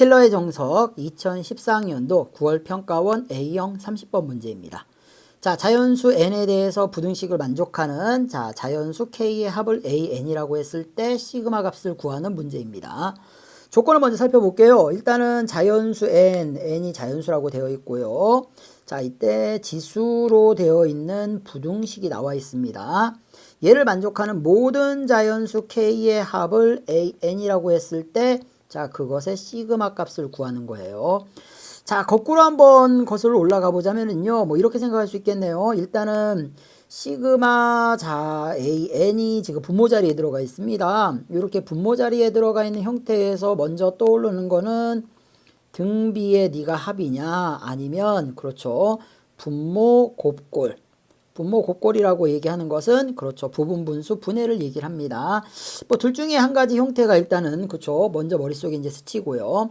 스킬러의 정석 2014학년도 9월 평가원 A형 30번 문제입니다. 자, 자연수 n에 대해서 부등식을 만족하는 자연수 k의 합을 an이라고 했을 때 시그마 값을 구하는 문제입니다. 조건을 먼저 살펴볼게요. 일단은 자연수 n이 자연수라고 되어 있고요. 자, 이때 지수로 되어 있는 부등식이 나와 있습니다. 얘를 만족하는 모든 자연수 k의 합을 an이라고 했을 때 자, 그것의 시그마 값을 구하는 거예요. 자, 거꾸로 한번 거슬러 올라가 보자면은요, 뭐 이렇게 생각할 수 있겠네요. 일단은 시그마 n이 지금 분모 자리에 들어가 있습니다. 이렇게 분모 자리에 들어가 있는 형태에서 먼저 떠오르는 거는 등비의 네가 합이냐, 아니면 그렇죠, 분모 곱골. 분모 곱골이라고 얘기하는 것은 그렇죠, 부분분수 분해를 얘기를 합니다. 뭐 둘 중에 한 가지 형태가 일단은 그렇죠, 먼저 머릿속에 이제 스치고요.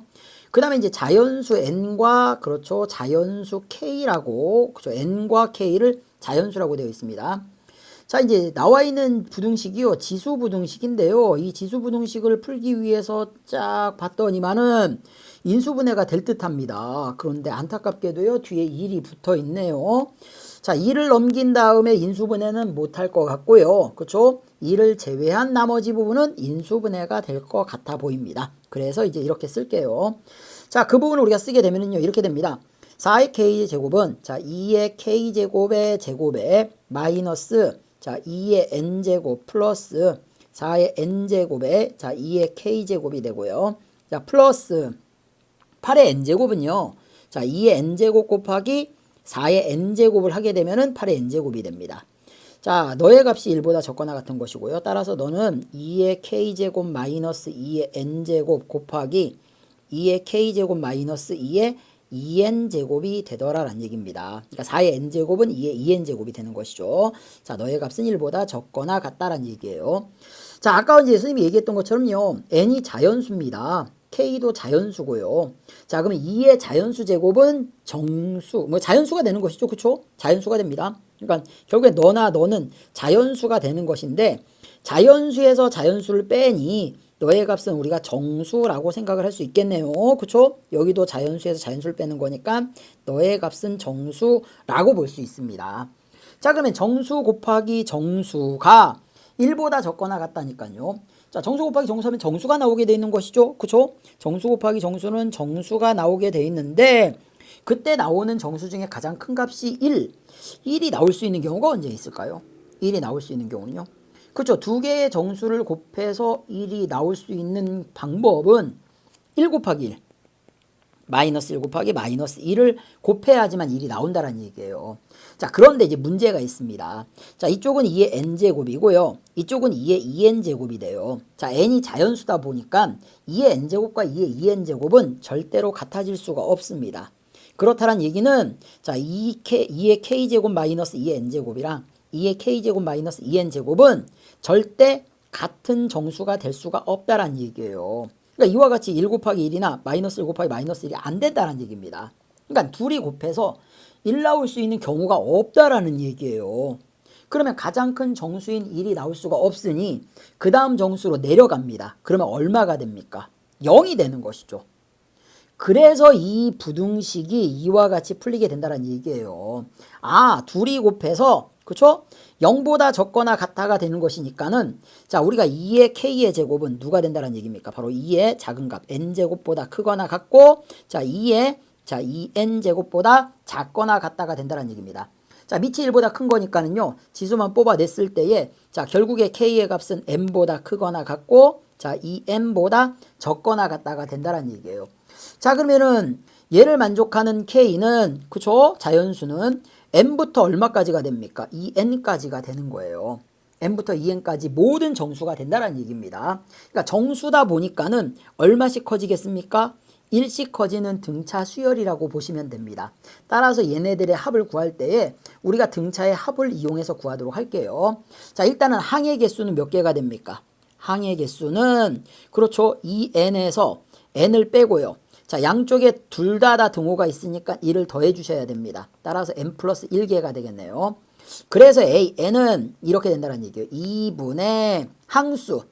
그 다음에 이제 자연수 n과 그렇죠, 자연수 k라고 그렇죠, n과 k를 자연수라고 되어 있습니다. 자, 이제 나와 있는 부등식이요, 지수 부등식인데요. 이 지수 부등식을 풀기 위해서 쫙 봤더니만은 인수분해가 될 듯합니다. 그런데 안타깝게도요, 뒤에 1이 붙어 있네요. 자, 2를 넘긴 다음에 인수분해는 못할 것 같고요. 그렇죠? 2를 제외한 나머지 부분은 인수분해가 될 것 같아 보입니다. 그래서 이제 이렇게 쓸게요. 자, 그 부분을 우리가 쓰게 되면은요, 이렇게 됩니다. 4의 k제곱은 자, 2의 k제곱의 제곱에 마이너스 자, 2의 n제곱 플러스 4의 n제곱에 자, 2의 k제곱이 되고요. 자, 플러스 8의 n제곱은요. 자, 2의 n제곱 곱하기 4의 n제곱을 하게 되면은 8의 n제곱이 됩니다. 자, 너의 값이 1보다 적거나 같은 것이고요. 따라서 너는 2의 k제곱 마이너스 2의 n제곱 곱하기 2의 k제곱 마이너스 2의 2n제곱이 되더라라는 얘기입니다. 그러니까 4의 n제곱은 2의 2n제곱이 되는 것이죠. 자, 너의 값은 1보다 적거나 같다라는 얘기예요. 자, 아까 이제 선생님이 얘기했던 것처럼요, n이 자연수입니다. k도 자연수고요. 자, 그러면 2의 자연수 제곱은 정수, 뭐 자연수가 되는 것이죠. 그쵸? 자연수가 됩니다. 그러니까 결국에 너나 너는 자연수가 되는 것인데, 자연수에서 자연수를 빼니 너의 값은 우리가 정수라고 생각을 할 수 있겠네요. 그쵸? 여기도 자연수에서 자연수를 빼는 거니까 너의 값은 정수라고 볼 수 있습니다. 자, 그러면 정수 곱하기 정수가 1보다 적거나 같다니까요. 자, 정수 곱하기 정수하면 정수가 나오게 돼 있는 것이죠. 그쵸? 정수 곱하기 정수는 정수가 나오게 돼 있는데, 그때 나오는 정수 중에 가장 큰 값이 1이 나올 수 있는 경우가 언제 있을까요? 1이 나올 수 있는 경우는요. 그렇죠. 두 개의 정수를 곱해서 1이 나올 수 있는 방법은 1 곱하기 1. 마이너스 1 곱하기 마이너스 1을 곱해야지만 1이 나온다는 얘기예요. 자, 그런데 이제 문제가 있습니다. 자, 이쪽은 2의 n제곱이고요. 이쪽은 2의 2n제곱이 돼요. 자, n이 자연수다 보니까 2의 n제곱과 2의 2n제곱은 절대로 같아질 수가 없습니다. 그렇다는 얘기는 자, 2의 k제곱 마이너스 2의 n제곱이랑 2의 k제곱 마이너스 2n제곱은 절대 같은 정수가 될 수가 없다라는 얘기예요. 그러니까 이와 같이 1 곱하기 1이나 마이너스 1 곱하기 마이너스 1이 안 된다는 얘기입니다. 그러니까 둘이 곱해서 1 나올 수 있는 경우가 없다라는 얘기예요. 그러면 가장 큰 정수인 1이 나올 수가 없으니 그 다음 정수로 내려갑니다. 그러면 얼마가 됩니까? 0이 되는 것이죠. 그래서 이 부등식이 이와 같이 풀리게 된다는 얘기예요. 아, 둘이 곱해서 그쵸? 0보다 적거나 같아가 되는 것이니까는 자, 우리가 2의 k의 제곱은 누가 된다는 얘기입니까? 바로 2의 작은 값 n제곱보다 크거나 같고, 자, 2의 2n제곱보다 작거나 같다가 된다는 얘기입니다. 자, 밑이 1보다 큰 거니까는요, 지수만 뽑아냈을 때에 자, 결국에 k의 값은 n보다 크거나 같고, 자, 2n보다 적거나 같다가 된다는 얘기예요. 자, 그러면은 얘를 만족하는 k는 그쵸? 자연수는 n부터 얼마까지가 됩니까? 2n까지가 되는 거예요. n부터 2n까지 모든 정수가 된다는 얘기입니다. 그러니까 정수다 보니까는 얼마씩 커지겠습니까? 1씩 커지는 등차 수열이라고 보시면 됩니다. 따라서 얘네들의 합을 구할 때에 우리가 등차의 합을 이용해서 구하도록 할게요. 자, 일단은 항의 개수는 몇 개가 됩니까? 항의 개수는 그렇죠, 2n에서 n을 빼고요. 자, 양쪽에 둘 다 등호가 있으니까 1을 더해 주셔야 됩니다. 따라서 n 플러스 1개가 되겠네요. 그래서 n은 이렇게 된다는 얘기예요. 2분의 항수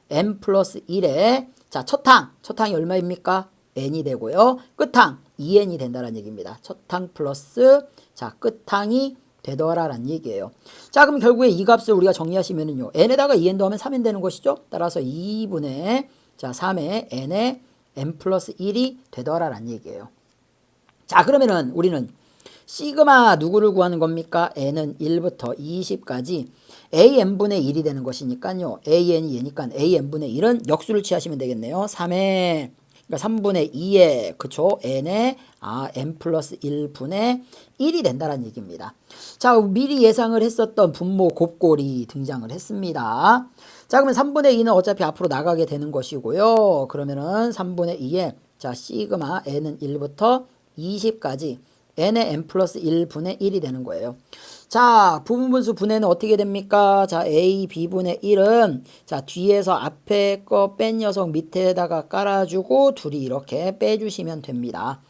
n 플러스 1에 자, 첫 항이 얼마입니까? n이 되고요. 끝항 2n이 된다는 얘기입니다. 첫 항 플러스 자 끝항이 되더라라는 얘기예요. 자 그럼 결국에 이 값을 우리가 정리하시면은요. n에다가 2n 더하면 3n 되는 것이죠. 따라서 2분의 자 3의 n의 n 플러스 1이 되더라라는 얘기예요. 자 그러면은 우리는 시그마 누구를 구하는 겁니까? n은 1부터 20까지 an분의 1이 되는 것이니까요. an이 얘니까 an분의 1은 역수를 취하시면 되겠네요. 3의 그러니까 3분의 2에 그쵸? n의 n 플러스 1분의 1이 된다는 얘기입니다. 자 미리 예상을 했었던 분모 곱골이 등장을 했습니다. 자 그러면 3분의 2는 어차피 앞으로 나가게 되는 것이고요. 그러면은 3분의 2에 자 시그마 n은 1부터 20까지 n의 n 플러스 1분의 1이 되는 거예요. 자 부분분수 분해는 어떻게 됩니까? 자 a b분의 1은 자 뒤에서 앞에 거 뺀 녀석 밑에다가 깔아주고 둘이 이렇게 빼주시면 됩니다.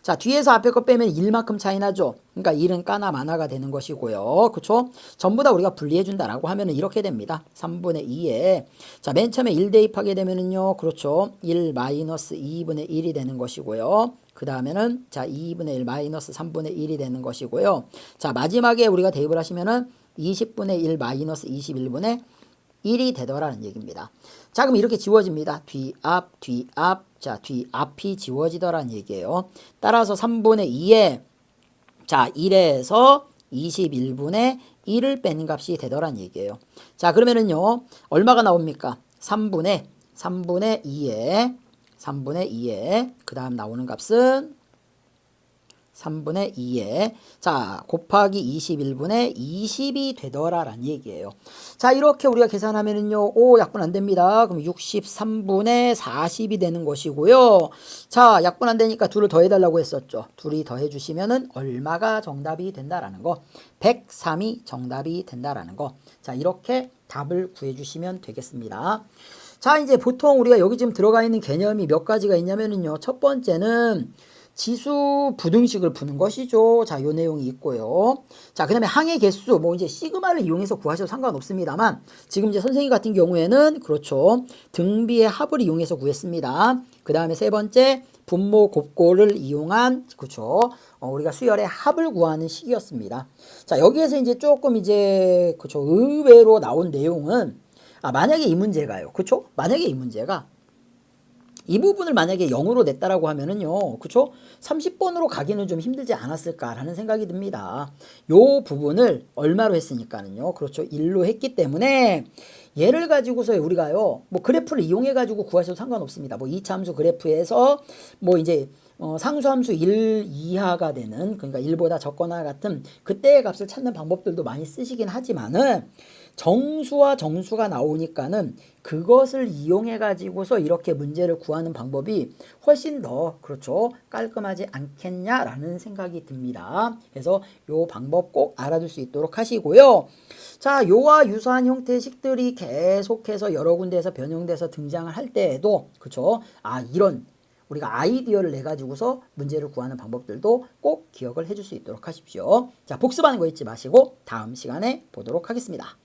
자 뒤에서 앞에 거 빼면 1만큼 차이 나죠. 그러니까 1은 까나 마나가 되는 것이고요. 그쵸? 전부 다 우리가 분리해 준다라고 하면은 이렇게 됩니다. 3분의 2에 자 맨 처음에 1 대입하게 되면은요. 그렇죠. 1 마이너스 2분의 1이 되는 것이고요. 그 다음에는 자 2분의 1 마이너스 3분의 1이 되는 것이고요. 자 마지막에 우리가 대입을 하시면은 20분의 1 마이너스 21분의 1이 되더라는 얘기입니다. 자 그럼 이렇게 지워집니다. 뒤앞 뒤앞 자 뒤앞이 지워지더라는 얘기예요. 따라서 3분의 2에 자 1에서 21분의 1을 뺀 값이 되더라는 얘기예요. 자 그러면은요 얼마가 나옵니까? 3분의 2에 그 다음 나오는 값은 3분의 2에 자 곱하기 21분의 20이 되더라라는 얘기예요. 자 이렇게 우리가 계산하면은요 오 약분 안됩니다. 그럼 63분의 40이 되는 것이고요. 자 약분 안되니까 둘을 더해달라고 했었죠. 둘이 더해주시면은 얼마가 정답이 된다라는 거 103이 정답이 된다라는 거. 자 이렇게 답을 구해주시면 되겠습니다. 자 이제 보통 우리가 여기 지금 들어가 있는 개념이 몇 가지가 있냐면은요 첫 번째는 지수 부등식을 푸는 것이죠. 자, 요 내용이 있고요. 자, 그 다음에 항의 개수, 뭐 이제 시그마를 이용해서 구하셔도 상관없습니다만, 지금 이제 선생님 같은 경우에는, 그렇죠. 등비의 합을 이용해서 구했습니다. 그 다음에 세 번째, 분모 곱골을 이용한, 그렇죠. 우리가 수열의 합을 구하는 식이었습니다. 자, 여기에서 이제 조금 이제, 그렇죠. 의외로 나온 내용은, 만약에 이 문제가요. 그렇죠. 만약에 이 문제가, 이 부분을 만약에 0으로 냈다라고 하면은요, 그쵸? 30번으로 가기는 좀 힘들지 않았을까라는 생각이 듭니다. 요 부분을 얼마로 했으니까는요, 그렇죠? 1로 했기 때문에 얘를 가지고서 우리가요, 뭐 그래프를 이용해 가지고 구하셔도 상관없습니다. 뭐 이차함수 그래프에서 뭐 이제 상수함수 1 이하가 되는, 그러니까 1보다 적거나 같은 그때의 값을 찾는 방법들도 많이 쓰시긴 하지만은 정수와 정수가 나오니까는 그것을 이용해 가지고서 이렇게 문제를 구하는 방법이 훨씬 더 그렇죠 깔끔하지 않겠냐라는 생각이 듭니다. 그래서 요 방법 꼭 알아둘 수 있도록 하시고요. 자 요와 유사한 형태의 식들이 계속해서 여러 군데에서 변형돼서 등장을 할 때에도 그렇죠 이런 우리가 아이디어를 내 가지고서 문제를 구하는 방법들도 꼭 기억을 해줄 수 있도록 하십시오. 자 복습하는 거 잊지 마시고 다음 시간에 보도록 하겠습니다.